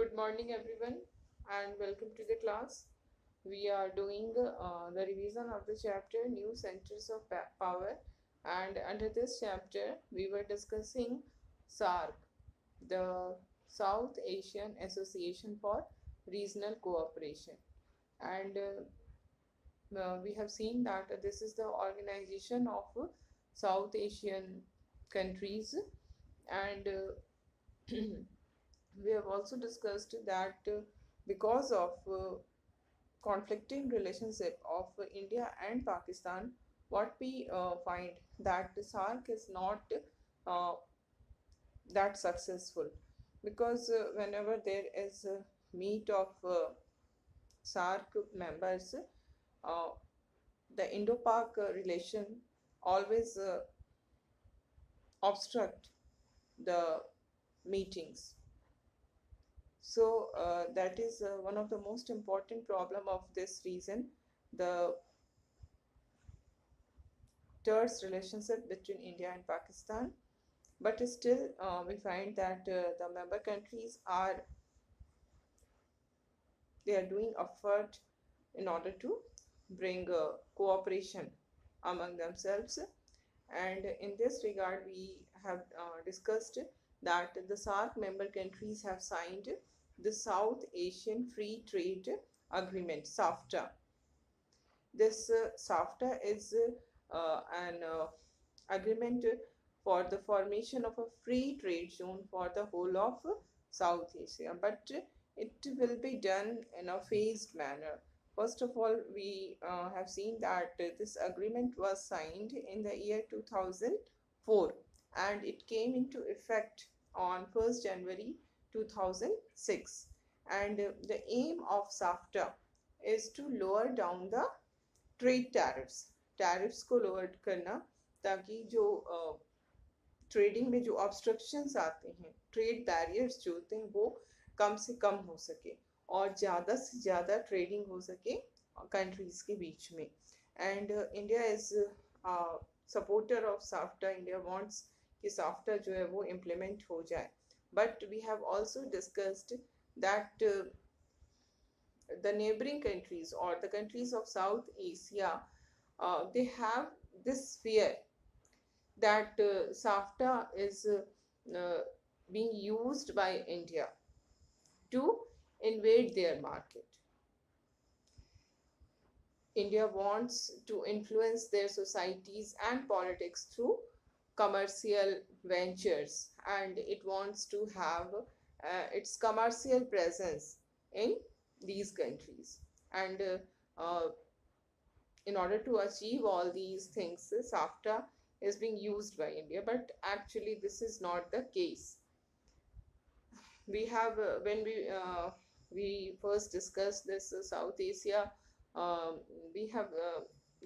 Good morning, everyone, and welcome to the class. We are doing the revision of the chapter New Centers of Power, and under this chapter, we were discussing SARC, the South Asian Association for Regional Cooperation. And we have seen that this is the organization of South Asian countries, and we have also discussed that because of conflicting relationship of India and Pakistan, what we find that the SARC is not uh, that successful, because whenever there is a meet of SARC members, uh, the Indo-Pak relation always obstruct the meetings. So that is one of the most important problem of this reason, the terse relationship between India and Pakistan. But still, we find that the member countries they are doing effort in order to bring cooperation among themselves. And in this regard, we have discussed that the SARC member countries have signed the South Asian Free Trade Agreement, SAFTA. This SAFTA is an agreement for the formation of a free trade zone for the whole of South Asia, but it will be done in a phased manner. First of all, we have seen that this agreement was signed in the year 2004, and it came into effect on 1st January 2006. And the aim of SAFTA is to lower down the trade tariffs को lower करना, ताकि जो trading में जो obstructions आते हैं, trade barriers जो होते हैं, वो कम से कम हो सके और ज़्यादा से ज़्यादा ट्रेडिंग हो सके कंट्रीज़ के बीच में. And India is supporter of SAFTA. India wants कि साफ्टा जो है वो इम्प्लीमेंट हो जाए. But we have also discussed that the neighboring countries or the countries of South Asia, they have this fear that SAFTA is being used by India to invade their market. India wants to influence their societies and politics through commercial ventures, and it wants to have its commercial presence in these countries. And in order to achieve all these things, SAFTA is being used by India, but actually this is not the case. We have when we first discussed this South Asia, we have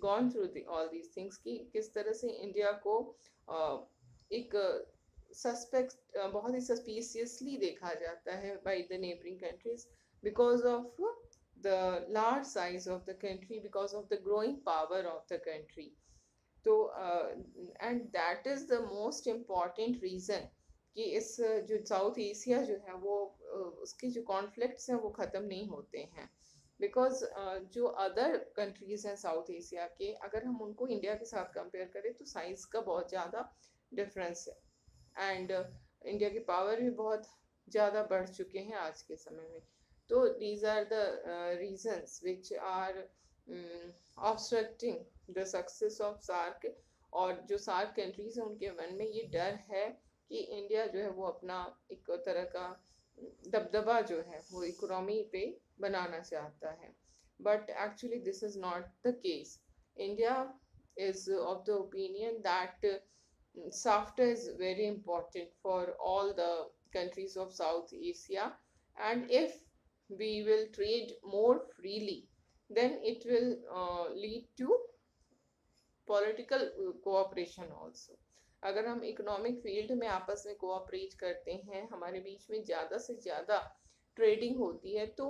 gone through all these things कि किस तरह से India को एक suspect बहुत ही suspiciously देखा जाता है by the neighboring countries because of the large size of the country, because of the growing power of the country. तो and that is the most important reason कि इस जो साउथ एशिया जो है वो उसके जो कॉन्फ्लिक्ट्स हैं वो ख़त्म नहीं होते हैं. बिकॉज जो अदर कंट्रीज़ हैं साउथ एशिया के, अगर हम उनको इंडिया के साथ कंपेयर करें तो साइज़ का बहुत ज़्यादा डिफरेंस है. एंड इंडिया की पावर भी बहुत ज़्यादा बढ़ चुके हैं आज के समय में. तो these are the reasons which are obstructing the success of SAARC. और जो सार्क कंट्रीज हैं उनके मन में ये डर है कि इंडिया जो है वो अपना एक तरह का दबदबा जो है वो इकोनॉमी पे बनाना चाहता है. But actually this is not the case. India is of the opinion that SAFTA is very important for all the countries of South Asia, and if we will trade more freely, then it will lead to political cooperation also. अगर हम economic field में आपस में cooperate करते हैं, हमारे बीच में ज़्यादा से ज़्यादा ट्रेडिंग होती है, तो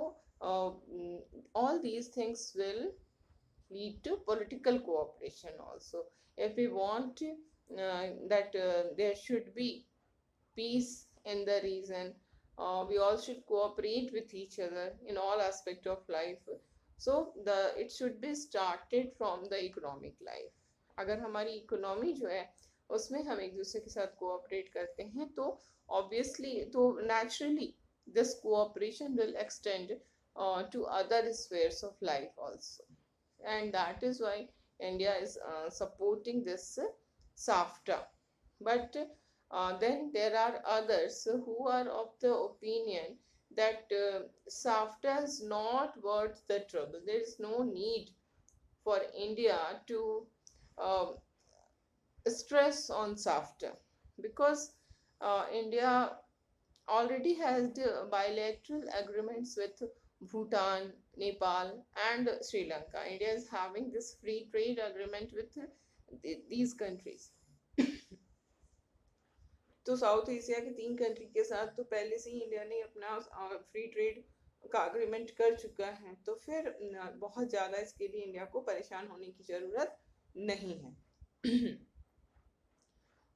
all these things will lead to political cooperation also. If we want that there should be peace in the region, we all should cooperate with each other in all aspect of life. So it should be started from the economic life. अगर हमारी economy जो है उसमें हम एक दूसरे के साथ कोऑपरेट करते हैं तो ऑब्वियसली तो naturally this cooperation will extend to other spheres of life also, and that is why India is supporting this SAFTA. But then there are others who are of the opinion that SAFTA is not worth the trouble. There is no need for India to uh, stress on SAFTA, because India already has the bilateral agreements with Bhutan, Nepal, and Sri Lanka. India is having this free trade agreement with these countries. तो south Asia के 3 country के साथ तो पहले से ही India ने अपना free trade का अग्रीमेंट कर चुका है, तो फिर बहुत ज़्यादा इसके लिए इंडिया को परेशान होने की ज़रूरत नहीं है।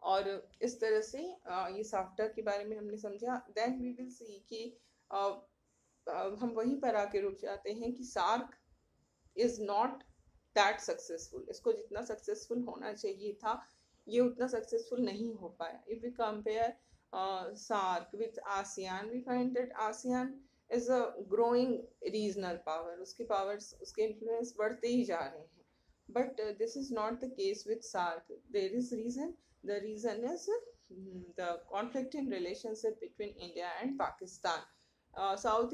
और इस तरह से ये साफ्टा के बारे में हमने समझा। देन वी विल सी कि हम वहीं पर आके रुक जाते हैं कि SAARC is not that successful. इसको जितना सक्सेसफुल होना चाहिए था ये उतना सक्सेसफुल नहीं हो पाया। If we compare SAARC with ASEAN, we find that ASEAN is a growing regional power. उसके पावर्स, उसके इन्फ्लुएंस बढ़ते ही जा रहे हैं। But this is not the case with SAARC. There is reason. The reason is the conflicting relationship between India and Pakistan. South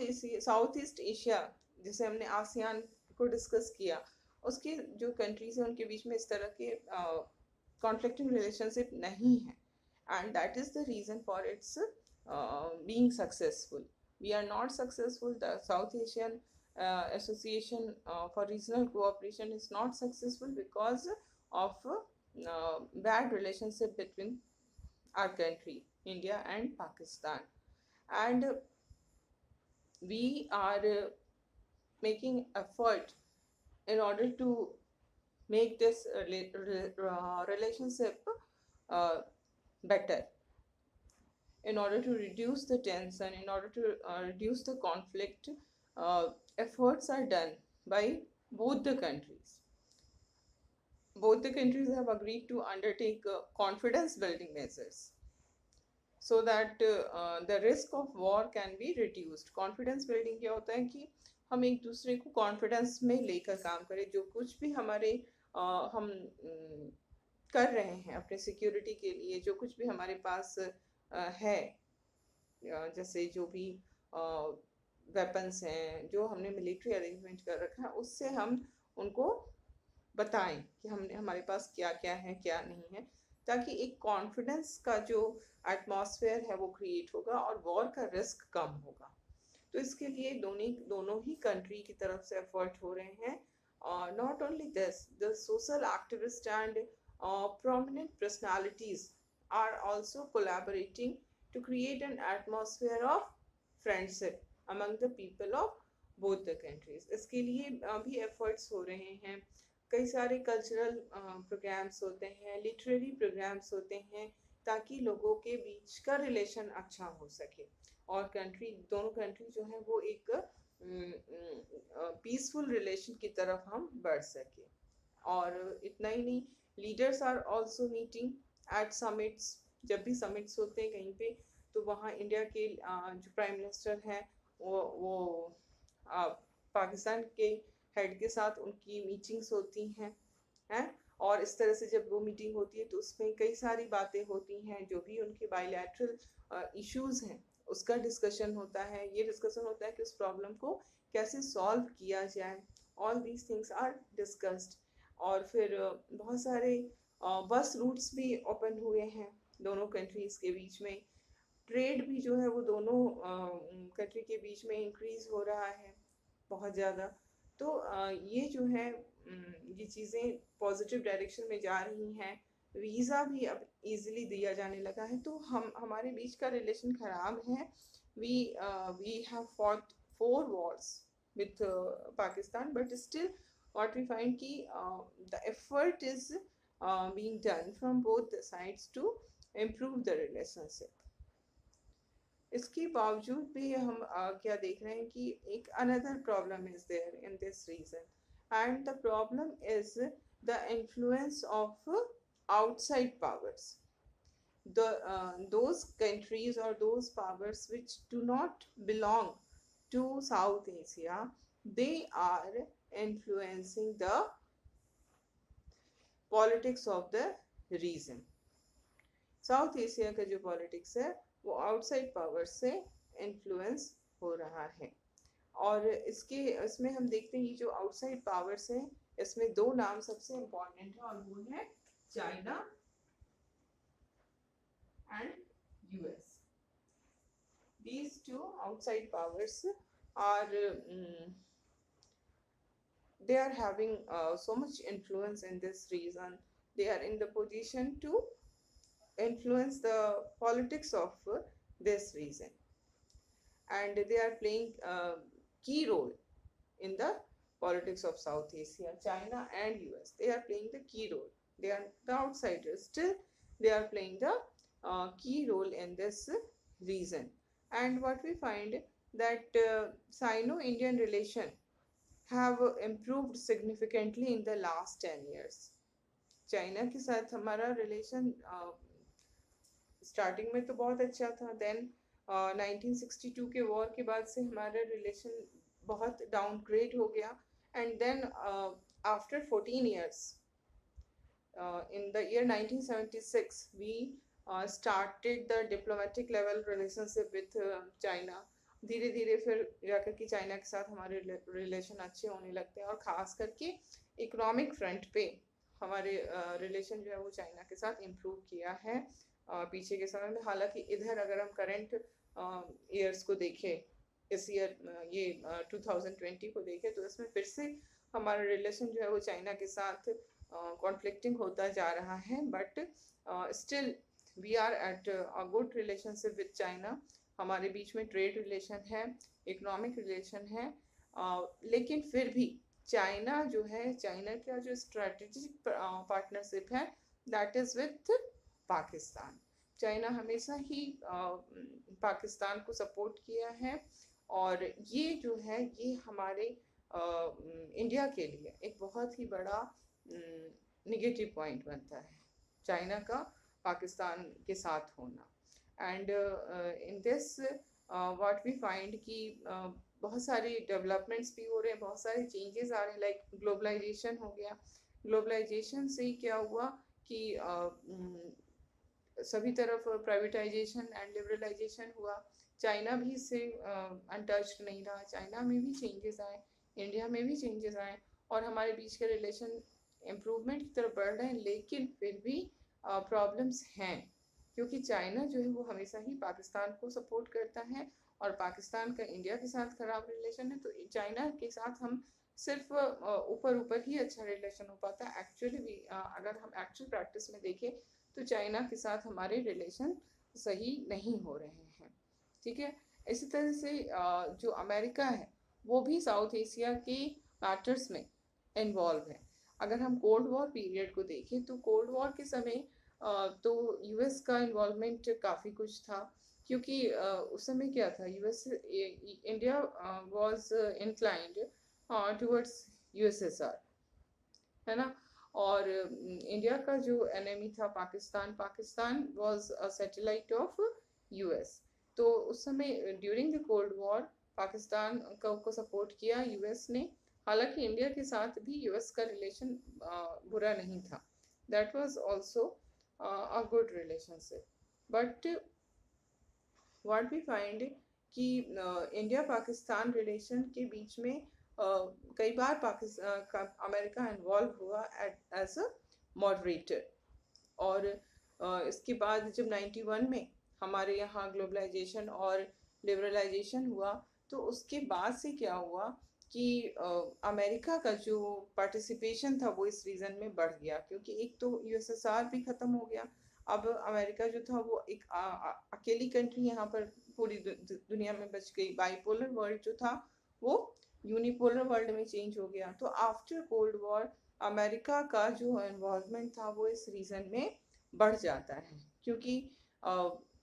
east Asia जिसे हमने ASEAN को डिस्कस किया, उसके जो कंट्रीज हैं उनके बीच में इस तरह के conflicting relationship नहीं है, and that is the reason for its being successful. We are not successful. The South Asian Association for Regional Cooperation is not successful because of bad relationship between our country, India and Pakistan. And we are making effort in order to make this relationship better, in order to reduce the tension, in order to reduce the conflict. Efforts are done by both the countries. Both the countries have agreed to undertake confidence building measures so that the risk of war can be reduced. Confidence building क्या होता है कि हम एक दूसरे को confidence में लेकर काम करें। जो कुछ भी हमारे हम कर रहे हैं अपने सिक्योरिटी के लिए, जो कुछ भी हमारे पास है, जैसे जो भी वेपन्स हैं, जो हमने मिलिट्री अरेंजमेंट कर रखा है, उससे हम उनको बताएं कि हमारे पास क्या क्या है क्या नहीं है, ताकि एक कॉन्फिडेंस का जो एटमॉस्फेयर है वो क्रिएट होगा और वॉर का रिस्क कम होगा। तो इसके लिए दोनों ही कंट्री की तरफ से एफर्ट हो रहे हैं। Not only this, the social activist and prominent personalities are also collaborating to create an atmosphere of friendship among the people of both the countries. इसके लिए भी efforts हो रहे हैं। कई सारे कल्चरल प्रोग्राम्स होते हैं, लिटरेरी प्रोग्राम्स होते हैं, ताकि लोगों के बीच का रिलेशन अच्छा हो सके और दोनों कंट्री जो है वो एक पीसफुल रिलेशन की तरफ हम बढ़ सके। और इतना ही नहीं, leaders are also meeting at summits. जब भी समिट्स होते हैं कहीं पे, तो वहाँ इंडिया के जो प्राइम मिनिस्टर हैं वो पाकिस्तान के हेड के साथ उनकी मीटिंग्स होती हैं। और इस तरह से जब वो मीटिंग होती है तो उसमें कई सारी बातें होती हैं, जो भी उनके बायलैटरल इश्यूज हैं उसका डिस्कशन होता है। ये डिस्कशन होता है कि उस प्रॉब्लम को कैसे सॉल्व किया जाए। All these things are discussed. और फिर बहुत सारे बस रूट्स भी ओपन हुए हैं दोनों कंट्रीज़ के बीच में। ट्रेड भी जो है वो दोनों कंट्री के बीच में इंक्रीज़ हो रहा है बहुत ज़्यादा। तो ये जो है ये चीज़ें पॉजिटिव डायरेक्शन में जा रही हैं। वीज़ा भी अब इजीली दिया जाने लगा है। तो हमारे बीच का रिलेशन ख़राब है। We have fought 4 wars with Pakistan, but still what we find ki the effort is being done from both the sides to improve the relationship. इसके बावजूद भी हम क्या देख रहे हैं कि एक another problem is there in this region, and the problem is the influence of outside powers, those countries or those powers which do not belong to South Asia, they are influencing the politics of the region. South Asia का जो politics है वो outside power से influence हो रहा है। और इसमें हम देखते हैं ये जो आउटसाइड पावर्स है, इसमें दो नाम सबसे इम्पोर्टेंट है, और वो है China and US. These two outside powers are they are having so much influence in this region. They are in the position to influence the politics of this region, and they are playing a key role in the politics of South Asia. China and US, they are playing the key role. They are the outsiders, still they are playing the key role in this region. And what we find that Sino-Indian relation have improved significantly in the last 10 years. China के साथ हमारा relation starting में तो बहुत अच्छा था, then 1962 के war के बाद से हमारा रिलेशन बहुत डाउनग्रेड हो गया, and then after 14 years in the year 1976 we started the diplomatic level relationship with China. धीरे धीरे फिर जाकर के चाइना के साथ हमारे रिलेशन अच्छे होने लगते हैं, और ख़ास करके इकोनॉमिक फ्रंट पे हमारे रिलेशन जो है वो चाइना के साथ इम्प्रूव किया है पीछे के समय में। हालांकि इधर अगर हम करंट ईयर्स को देखें, इस ईयर ये 2020 को देखें, तो इसमें फिर से हमारा रिलेशन जो है वो चाइना के साथ कॉन्फ्लिक्टिंग होता जा रहा है, but still we are at a good relationship with China. हमारे बीच में ट्रेड रिलेशन है, इकोनॉमिक रिलेशन है, लेकिन फिर भी चाइना जो है, चाइना का जो स्ट्रेटेजिक पार्टनरशिप है that is with Pakistan. China हमेशा ही पाकिस्तान को सपोर्ट किया है, और ये जो है ये हमारे इंडिया के लिए एक बहुत ही बड़ा नेगेटिव पॉइंट बनता है, चाइना का पाकिस्तान के साथ होना। And in this what we find कि बहुत सारे डेवलपमेंट्स भी हो रहे हैं, बहुत सारे चेंजेस आ रहे हैं, लाइक ग्लोबलाइजेशन हो गया। ग्लोबलाइजेशन से क्या हुआ कि सभी तरफ प्राइवेटाइजेशन एंड लिबरलाइजेशन हुआ। चाइना भी इससे अनटच्ड नहीं रहा, चाइना में भी चेंजेस आए, इंडिया में भी चेंजेस आए, और हमारे बीच के रिलेशन इम्प्रूवमेंट की तरफ बढ़ रहे हैं। लेकिन फिर भी प्रॉब्लम्स हैं, क्योंकि चाइना जो है वो हमेशा ही पाकिस्तान को सपोर्ट करता है, और पाकिस्तान का इंडिया के साथ खराब रिलेशन है, तो चाइना के साथ हम सिर्फ ऊपर ऊपर ही अच्छा रिलेशन हो पाता है। एक्चुअली अगर हम एक्चुअल प्रैक्टिस में देखें तो चाइना के साथ हमारे रिलेशन सही नहीं हो रहे हैं, ठीक है। इसी तरह से जो अमेरिका है वो भी साउथ एशिया के मैटर्स में इन्वॉल्व है। अगर हम कोल्ड वॉर पीरियड को देखें तो कोल्ड वॉर के समय तो यूएस का इन्वॉल्वमेंट काफ़ी कुछ था, क्योंकि उस समय क्या था, US India was inclined towards USSR, है ना। और इंडिया का जो एनिमी था Pakistan, Pakistan was a satellite of US. तो उस समय during the cold war Pakistan को सपोर्ट किया यूएस ने। हालांकि इंडिया के साथ भी यूएस का रिलेशन बुरा नहीं था, that was also a good relationship, but what we find कि इंडिया पाकिस्तान रिलेशन के बीच में कई बार अमेरिका इन्वॉल्व हुआ एज अ मॉडरेटर। और इसके बाद जब 91 में हमारे यहाँ ग्लोबलाइजेशन और लिबरलाइजेशन हुआ, तो उसके बाद से क्या हुआ कि अमेरिका का जो पार्टिसिपेशन था वो इस रीजन में बढ़ गया, क्योंकि एक तो यूएसएसआर भी ख़त्म हो गया। अब अमेरिका जो था वो एक अकेली कंट्री यहाँ पर पूरी दुनिया में बच गई। बाइपोलर वर्ल्ड जो था वो यूनिपोलर वर्ल्ड में चेंज हो गया। तो आफ्टर कोल्ड वॉर अमेरिका का जो इन्वॉल्वमेंट था वो इस रीजन में बढ़ जाता है, क्योंकि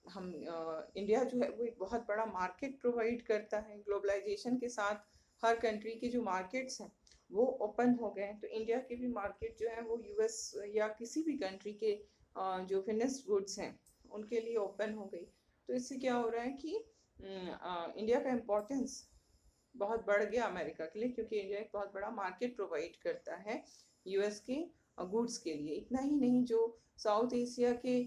हम इंडिया जो है वो एक बहुत बड़ा मार्केट प्रोवाइड करता है। ग्लोबलाइजेशन के साथ हर कंट्री के जो मार्केट्स हैं वो ओपन हो गए हैं, तो इंडिया के भी मार्केट जो है वो यूएस या किसी भी कंट्री के जो फिनिश्ड गुड्स हैं उनके लिए ओपन हो गई। तो इससे क्या हो रहा है कि इंडिया का इम्पोर्टेंस बहुत बढ़ गया अमेरिका के लिए, क्योंकि इंडिया एक बहुत बड़ा मार्केट प्रोवाइड करता है यूएस के गुड्स के लिए। इतना ही नहीं, जो साउथ एशिया के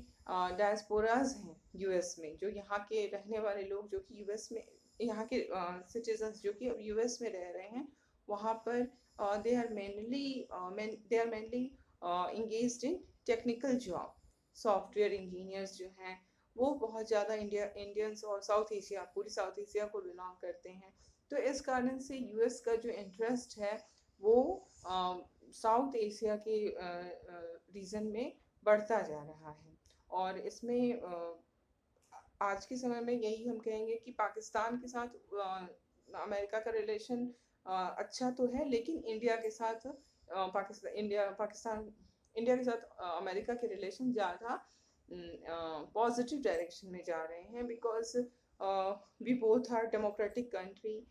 डायस्पोराज हैं यूएस में, जो यहाँ के रहने वाले लोग जो कि यूएस में, यहाँ के सिटीजन्स जो कि अब यूएस में रह रहे हैं, वहाँ पर they are mainly engaged in technical job. Software engineers जो हैं वो बहुत ज़्यादा इंडियंस और साउथ एशिया, पूरी साउथ एशिया को बिलोंग करते हैं। तो इस कारण से यूएस का जो इंटरेस्ट है वो साउथ एशिया के रीजन में बढ़ता जा रहा है। और इसमें आज के समय में यही हम कहेंगे कि पाकिस्तान के साथ अमेरिका का रिलेशन अच्छा तो है, लेकिन इंडिया के साथ इंडिया के साथ अमेरिका के रिलेशन ज़्यादा पॉजिटिव डायरेक्शन में जा रहे हैं, because we both are democratic country.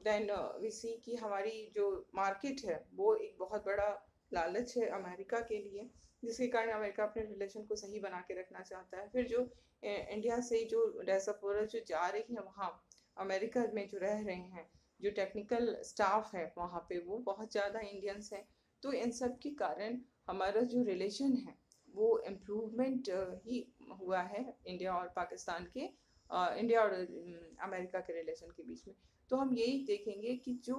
Then we see कि हमारी जो मार्केट है वो एक बहुत बड़ा लालच है अमेरिका के लिए, जिसके कारण अमेरिका अपने रिलेशन को सही बना के रखना चाहता है। फिर जो इंडिया से जो डायस्पोरा जो जा रही है वहाँ अमेरिका में जो रह रहे हैं, जो टेक्निकल स्टाफ है वहाँ पे वो बहुत ज़्यादा इंडियंस हैं। तो इन सब के कारण हमारा जो रिलेशन है वो इम्प्रूवमेंट ही हुआ है इंडिया और पाकिस्तान के, इंडिया और अमेरिका के रिलेशन के बीच में। तो हम यही देखेंगे कि जो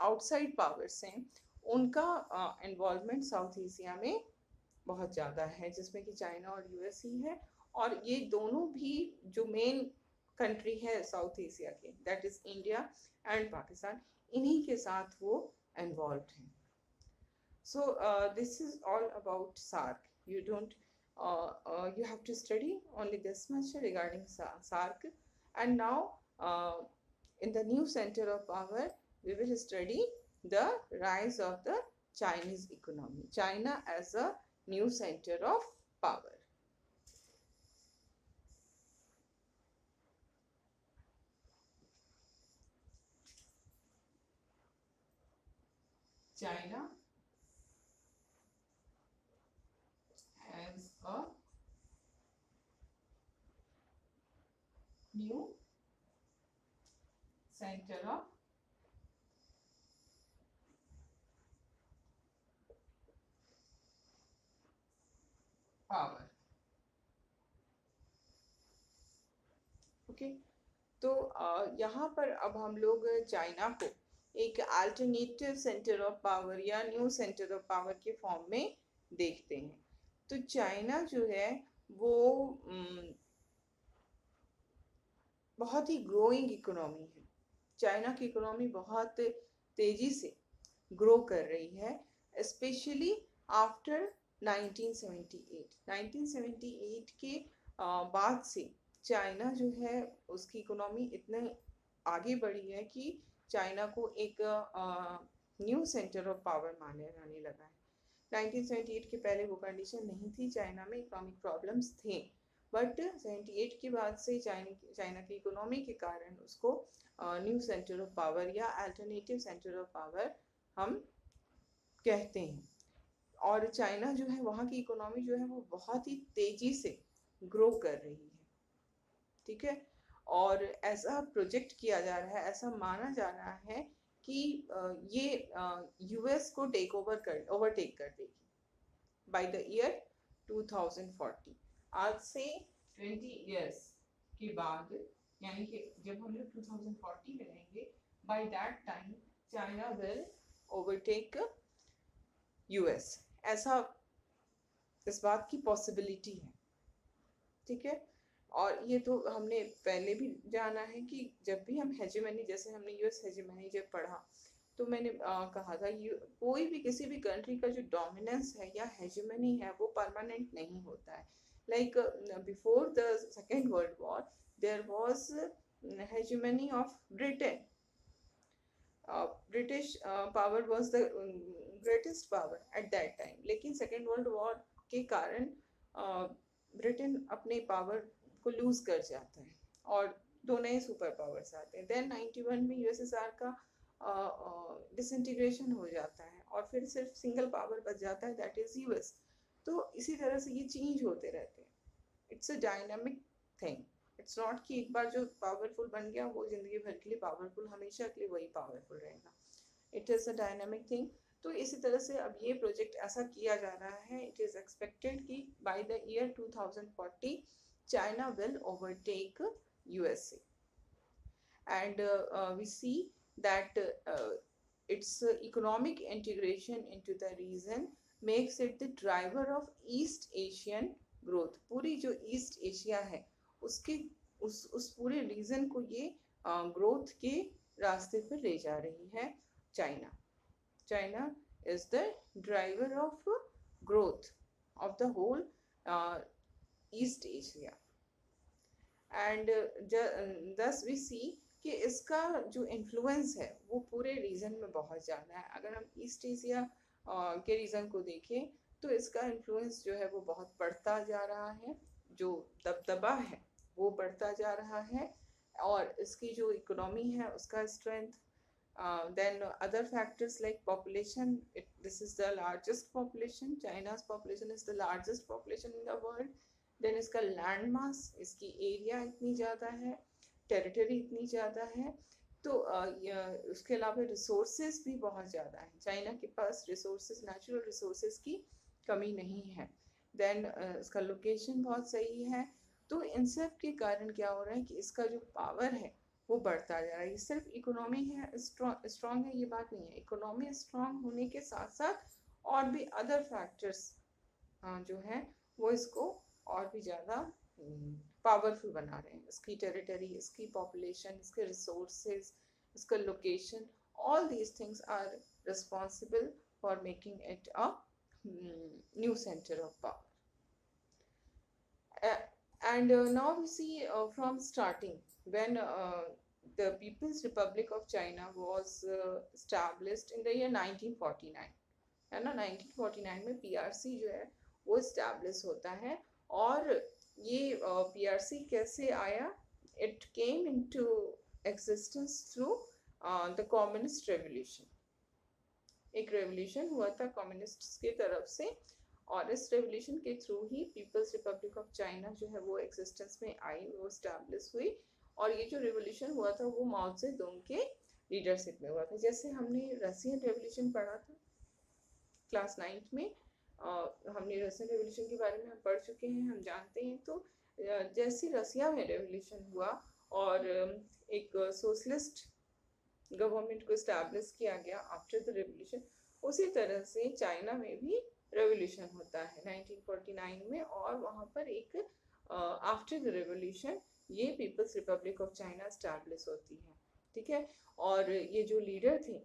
आउटसाइड पावर्स हैं उनका इन्वॉल्वमेंट साउथ एशिया में बहुत ज़्यादा है, जिसमें कि चाइना और यूएस ही है। और ये दोनों भी जो मेन कंट्री है साउथ एशिया के, that is India and Pakistan, इन्हीं के साथ वो इन्वॉल्व हैं। So this is all about SARC. You have to study only this much regarding SARC. And now in the new center of power, we will study the rise of the Chinese economy. China as a new center of power. China as a new center of power. Okay, तो यहाँ पर अब हम लोग China को एक alternative centre of power या new centre of power के फॉर्म में देखते हैं। तो चाइना जो है वो बहुत ही ग्रोइंग इकोनॉमी है। चाइना की इकोनॉमी बहुत तेजी से ग्रो कर रही है, स्पेशली आफ्टर 1978 के बाद से चाइना जो है उसकी इकोनॉमी इतने आगे बढ़ी है कि चाइना को एक न्यू सेंटर ऑफ पावर माने जाने लगा है। 1978 के पहले वो कंडीशन नहीं थी, चाइना में इकोनॉमिक प्रॉब्लम्स थे, बट 78 के बाद से चाइना की इकोनॉमी के कारण उसको न्यू सेंटर ऑफ पावर या अल्टरनेटिव सेंटर ऑफ पावर हम कहते हैं। और चाइना जो है वहाँ की इकोनॉमी जो है वो बहुत ही तेजी से ग्रो कर रही है, ठीक है। और ऐसा प्रोजेक्ट किया जा रहा है, ऐसा माना जा रहा है कि ये यूएस को ओवरटेक कर देगी बाय द ईयर 2040। आज से 20 इयर्स के बाद, यानी कि जब हम लोग 2040 में रहेंगे, by that time China will overtake US. ऐसा इस बात की पॉसिबिलिटी है, ठीक है। और ये तो हमने पहले भी जाना है कि जब भी हम हेजेमनी, जैसे हमने यूएस हेजेमनी जब पढ़ा तो मैंने कहा था कोई भी किसी भी कंट्री का जो डोमिनेंस है या हेजेमनी है वो परमानेंट नहीं होता है। Like before the second world war there was hegemony of Britain. British power was the greatest power at that time, लेकिन सेकेंड वर्ल्ड वॉर के कारण ब्रिटेन अपने पावर को लूज कर जाता है और दो नए सुपर पावर्स आते हैं। देन 91 में यूएसएसआर का डिसइंटीग्रेशन हो जाता है और फिर सिर्फ सिंगल पावर बच जाता है, दैट इज यूएस। तो इसी तरह से ये चेंज होते रहते हैं। It's a dynamic thing. It's not कि एक बार जो पावरफुल बन गया वो जिंदगी भर के लिए पावरफुल, हमेशा के लिए वही पावरफुल रहेगा। It is a dynamic thing. तो इसी तरह से अब ये प्रोजेक्ट ऐसा किया जा रहा है, इट इज़ एक्सपेक्टेड कि by the year 2040 China will overtake USA and we see that its economic integration into the region makes it the driver of East Asian growth। पूरी जो ईस्ट एशिया है उसके उस पूरे रीजन को ये growth के रास्ते पर ले जा रही है China. China is the driver of growth of the whole East Asia and thus we see कि इसका जो इन्फ्लुएंस है वो पूरे रीजन में बहुत ज़्यादा है। अगर हम ईस्ट एशिया के रीजन को देखें तो इसका इन्फ्लुएंस जो है वो बहुत बढ़ता जा रहा है, जो दबदबा है वो बढ़ता जा रहा है और इसकी जो इकोनॉमी है उसका strength, then other factors like population, this is the largest population, China's population is the largest population in the world। then इसका लैंड मास, इसकी एरिया इतनी ज़्यादा है, टेरिटरी इतनी ज़्यादा है, तो उसके अलावा रिसोर्सेज भी बहुत ज़्यादा है। चाइना के पास रिसोर्सेज, नेचुरल रिसोर्सेज की कमी नहीं है। देन इसका लोकेशन बहुत सही है। तो इन सब के कारण क्या हो रहा है कि इसका जो पावर है वो बढ़ता जा रहा है। ये सिर्फ इकोनॉमी है स्ट्रॉन्ग है ये बात नहीं है, इकोनॉमी स्ट्रॉन्ग होने के साथ साथ और भी अदर फैक्टर्स जो है वो इसको और भी ज़्यादा पावरफुल बना रहे हैं। इसकी टेरिटरी, इसकी पॉपुलेशन, इसके रिसोर्सेज, इसका location, all these things are responsible for making it a new centre of power. And now we see from starting when the People's Republic of China was established in the year 1949, है ना। 1949 में PRC जो है वो establish होता है। और ये पीआरसी कैसे आया? It came into existence through the communist revolution. एक रेवोल्यूशन हुआ था कम्युनिस्ट्स की तरफ से और इस रेवोल्यूशन के थ्रू ही पीपल्स रिपब्लिक ऑफ चाइना जो है वो एग्जिस्टेंस में आई, वो स्टैब्लिश हुई। और ये जो रेवोल्यूशन हुआ था वो माओ ज़ेडुंग के लीडरशिप में हुआ था। जैसे हमने रशियन रेवोल्यूशन पढ़ा था क्लास 9th में, हमने रशियन रेवोल्यूशन के बारे में हम पढ़ चुके हैं, हम जानते हैं। तो जैसे रसिया में रेवोल्यूशन हुआ और एक सोशलिस्ट गवर्नमेंट को इस्टेब्लिश किया गया आफ्टर द रेवोल्यूशन, उसी तरह से चाइना में भी रेवोल्यूशन होता है 1949 में। और वहाँ पर एक आफ्टर द रेवोल्यूशन ये People's Republic of China establish होती है, ठीक है। और ये जो लीडर थे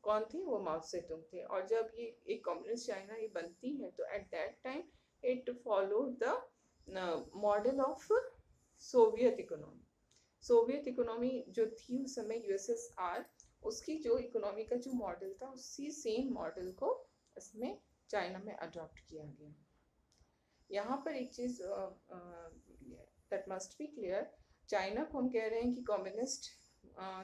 कौन थे? वो माओ ज़ेडुंग थे। और जब ये एक कम्युनिस्ट चाइना ये बनती है तो eight that time it follow the model of Soviet economy. Soviet economy जो थी उस समय यूएसएसआर, उसकी जो इकोनॉमी का जो मॉडल था उसी सेम मॉडल को इसमें चाइना में अडॉप्ट किया गया। यहाँ पर एक चीज़ that must be clear, China को हम कह रहे हैं कि कम्युनिस्ट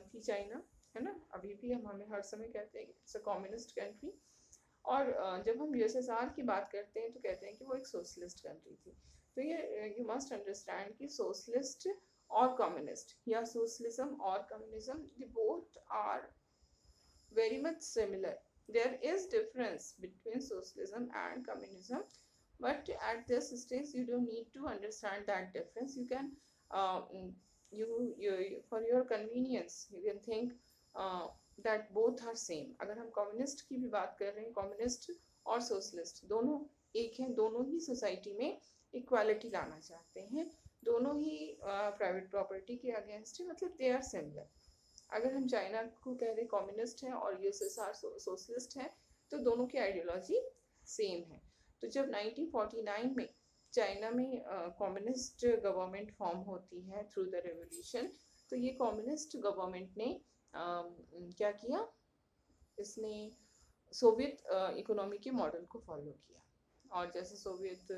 थी चाइना, है ना। अभी भी हम हमें हर समय कहते हैं इट्स अ कम्युनिस्ट कंट्री। और जब हम यूएसएसआर की बात करते हैं तो कहते हैं कि वो एक सोशलिस्ट कंट्री थी। तो ये यू मस्ट अंडरस्टैंड कि सोशलिस्ट और कम्युनिस्ट या सोशलिज्म और communism, they both are very much similar. There is difference between socialism and communism, but at this stage you don't need to understand that difference. You can you for your convenience you can think that both are same। अगर हम communist की भी बात कर रहे हैं, communist और socialist दोनों एक हैं, दोनों ही सोसाइटी में इक्वालिटी लाना चाहते हैं, दोनों ही प्राइवेट प्रॉपर्टी के अगेंस्ट है, मतलब दे आर सिमिलर। अगर हम चाइना को कह रहे कम्युनिस्ट है और यूएसएसआर सोशलिस्ट है तो दोनों की आइडियोलॉजी सेम है। तो जब 1949 में चाइना में कम्युनिस्ट गवर्नमेंट फॉर्म होती है थ्रू द रेवोल्यूशन, तो ये कम्युनिस्ट गवर्नमेंट ने क्या किया, इसने सोवियत इकोनॉमी के मॉडल को फॉलो किया। और जैसे सोवियत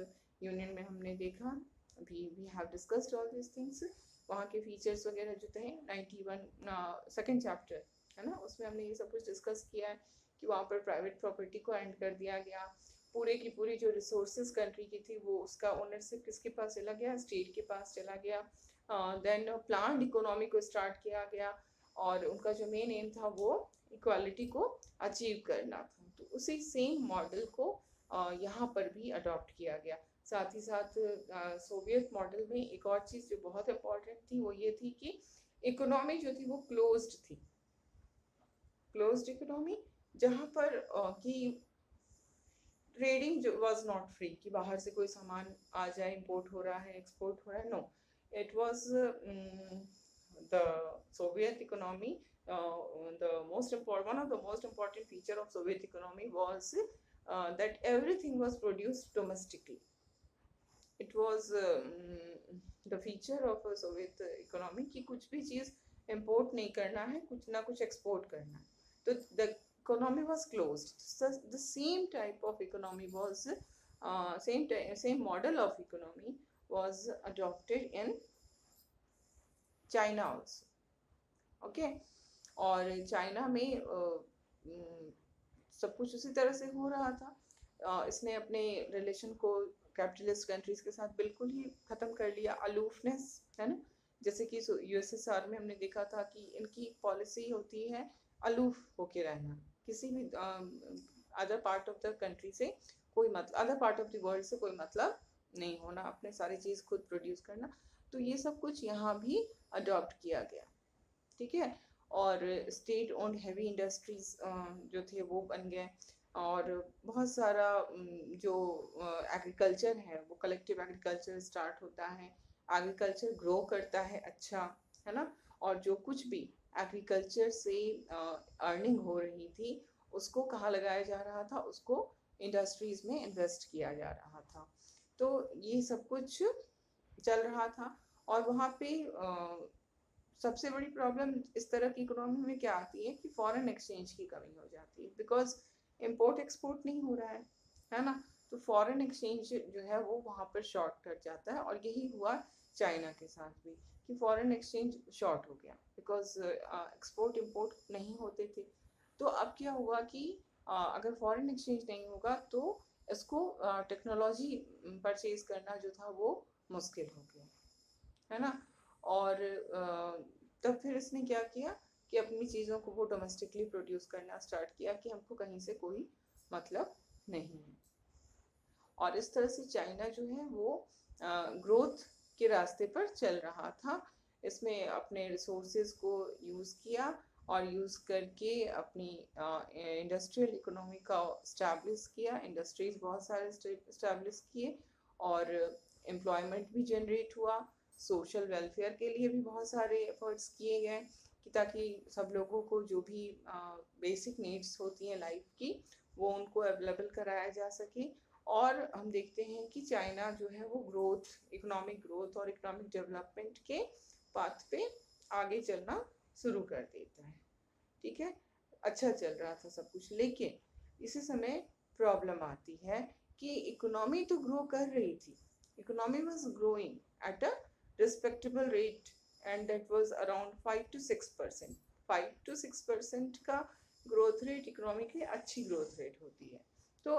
यूनियन में हमने देखा, अभी we have discussed all this things. वहाँ के फीचर्स वगैरह जो थे 91 सेकेंड चैप्टर है ना, उसमें हमने ये सब कुछ डिस्कस किया है कि वहाँ पर प्राइवेट प्रॉपर्टी को एंड कर दिया गया, पूरे की पूरी जो रिसोर्सेज कंट्री की थी वो उसका ओनरशिप किसके पास चला गया, स्टेट के पास चला गया। देन प्लान्ड इकोनॉमी को स्टार्ट किया गया और उनका जो मेन एम था वो इक्वालिटी को अचीव करना था। तो उसी सेम मॉडल को यहाँ पर भी अडॉप्ट किया गया। साथ ही साथ सोवियत मॉडल में एक और चीज़ जो बहुत इम्पोर्टेंट थी वो ये थी कि इकोनॉमी जो थी वो क्लोज्ड थी, क्लोज्ड इकोनॉमी, जहाँ पर कि ट्रेडिंग जो वाज नॉट फ्री, कि बाहर से कोई सामान आ जाए, इंपोर्ट हो रहा है, एक्सपोर्ट हो रहा है, no, it was the Soviet economy, the one of the most important feature of Soviet economy was that everything was produced domestically. It was the feature of a Soviet economy कि कुछ भी चीज़ import नहीं करना है, कुछ ना कुछ export करना है। तो the economy was closed. So the same type of economy was same model of economy was adopted in China also. Okay, और चाइना में सब कुछ उसी तरह से हो रहा था। इसने अपने रिलेशन को कैपिटलिस्ट कंट्रीज के साथ बिल्कुल ही ख़त्म कर लिया, अलूफनेस है ना, जैसे कि यूएसएसआर में हमने देखा था कि इनकी पॉलिसी होती है अलूफ होके रहना, किसी भी other part of the country से कोई मतलब, other part of the world से कोई मतलब नहीं होना, अपने सारी चीज़ खुद प्रोड्यूस करना। तो ये सब कुछ यहाँ भी अडॉप्ट किया गया, ठीक है। और स्टेट ओन्ड हैवी इंडस्ट्रीज जो थे वो बन गए, और बहुत सारा जो एग्रीकल्चर है वो कलेक्टिव एग्रीकल्चर स्टार्ट होता है, एग्रीकल्चर ग्रो करता है, अच्छा है ना। और जो कुछ भी एग्रीकल्चर से अर्निंग हो रही थी उसको कहाँ लगाया जा रहा था, उसको इंडस्ट्रीज में इन्वेस्ट किया जा रहा था। तो ये सब कुछ चल रहा था। और वहाँ पे सबसे बड़ी प्रॉब्लम इस तरह की इकोनॉमी में क्या आती है कि फॉरेन एक्सचेंज की कमी हो जाती है, बिकॉज इम्पोर्ट एक्सपोर्ट नहीं हो रहा है ना। तो फॉरेन एक्सचेंज जो है वो वहाँ पर शॉर्ट कर जाता है, और यही हुआ चाइना के साथ भी कि फॉरेन एक्सचेंज शॉर्ट हो गया, बिकॉज एक्सपोर्ट इम्पोर्ट नहीं होते थे। तो अब क्या हुआ कि अगर फॉरेन एक्सचेंज नहीं होगा तो इसको टेक्नोलॉजी परचेज करना जो था वो मुश्किल हो गया, है ना। और तब फिर इसने क्या किया कि अपनी चीज़ों को वो डोमेस्टिकली प्रोड्यूस करना स्टार्ट किया कि हमको कहीं से कोई मतलब नहीं है। और इस तरह से चाइना जो है वो ग्रोथ के रास्ते पर चल रहा था। इसमें अपने रिसोर्सेज को यूज़ किया और यूज़ करके अपनी इंडस्ट्रियल इकोनॉमी का इस्टेब्लिश किया, इंडस्ट्रीज बहुत सारे इस्टेब्लिश किए, और एम्प्लॉयमेंट भी जनरेट हुआ। सोशल वेलफेयर के लिए भी बहुत सारे एफर्ट्स किए गए कि ताकि सब लोगों को जो भी बेसिक नीड्स होती हैं लाइफ की वो उनको अवेलेबल कराया जा सके। और हम देखते हैं कि चाइना जो है वो इकोनॉमिक ग्रोथ और इकोनॉमिक डेवलपमेंट के पाथ पे आगे चलना शुरू कर देता है, ठीक है। अच्छा चल रहा था सब कुछ, लेकिन इसी समय प्रॉब्लम आती है कि इकोनॉमी तो ग्रो कर रही थी, economy was growing at a respectable rate, and that was around 5 to 6%। 5 to 6% का ग्रोथ रेट इकोनॉमी की अच्छी ग्रोथ रेट होती है, तो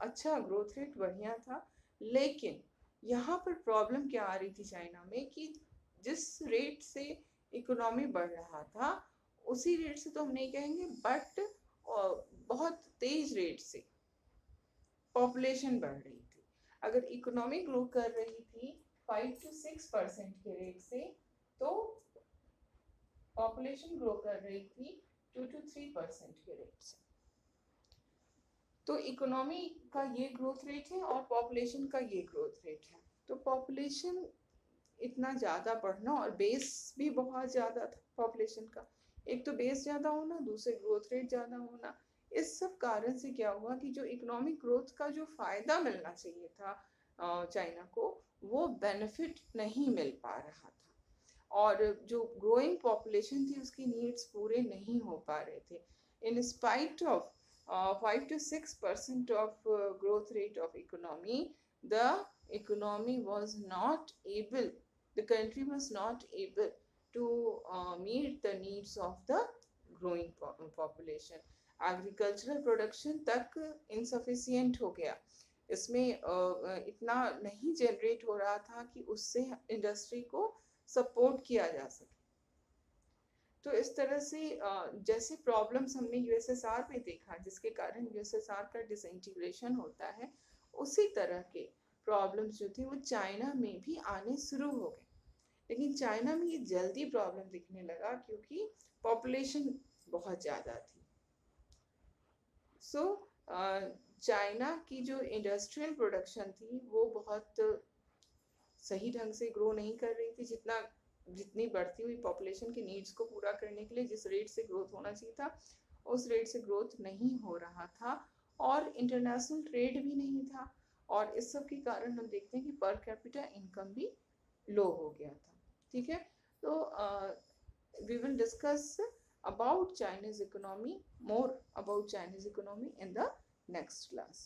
अच्छा ग्रोथ रेट बढ़िया था। लेकिन यहाँ पर प्रॉब्लम क्या आ रही थी चाइना में कि जिस रेट से इकोनॉमी बढ़ रहा था उसी रेट से तो हम नहीं कहेंगे, बट बहुत तेज रेट से पॉपुलेशन बढ़ रही थी। अगर इकोनॉमी ग्रो कर रही थी 5 to 6% के रेट से, तो पॉपुलेशन ग्रो कर रही थी 2 to 3% के रेट से। तो इकोनॉमी का ये ग्रोथ रेट है और पॉपुलेशन का ये ग्रोथ रेट है। तो पॉपुलेशन इतना ज़्यादा बढ़ना और बेस भी बहुत ज़्यादा था पॉपुलेशन का, एक तो बेस ज़्यादा होना, दूसरे ग्रोथ रेट ज़्यादा होना, इस सब कारण से क्या हुआ कि जो इकोनॉमिक ग्रोथ का जो फ़ायदा मिलना चाहिए था चाइना को, वो बेनिफिट नहीं मिल पा रहा था, और जो ग्रोइंग पॉपुलेशन थी उसकी नीड्स पूरे नहीं हो पा रहे थे। In spite of 5 to 6% of growth rate of economy, the economy was not able, the country was not able to meet the needs of the growing population. Agricultural production तक insufficient हो गया, इसमें इतना नहीं जनरेट हो रहा था कि उससे इंडस्ट्री को सपोर्ट किया जा सके। तो इस तरह से जैसे प्रॉब्लम्स हमने यूएसएसआर में देखा जिसके कारण यूएसएसआर का डिसइंटीग्रेशन होता है, उसी तरह के प्रॉब्लम्स जो थे वो चाइना में भी आने शुरू हो गए। लेकिन चाइना में ये जल्दी प्रॉब्लम दिखने लगा क्योंकि पॉपुलेशन बहुत ज़्यादा थी। सो चाइना की जो इंडस्ट्रियल प्रोडक्शन थी वो बहुत सही ढंग से ग्रो नहीं कर रही थी, जितनी बढ़ती हुई पॉपुलेशन की नीड्स को पूरा करने के लिए जिस रेट से ग्रोथ होना चाहिए था उस रेट से ग्रोथ नहीं हो रहा था, और इंटरनेशनल ट्रेड भी नहीं था, और इस सब के कारण हम देखते हैं कि पर कैपिटा इनकम भी लो हो गया था। ठीक है, तो we will discuss about Chinese economy, more about Chinese economy in the next class.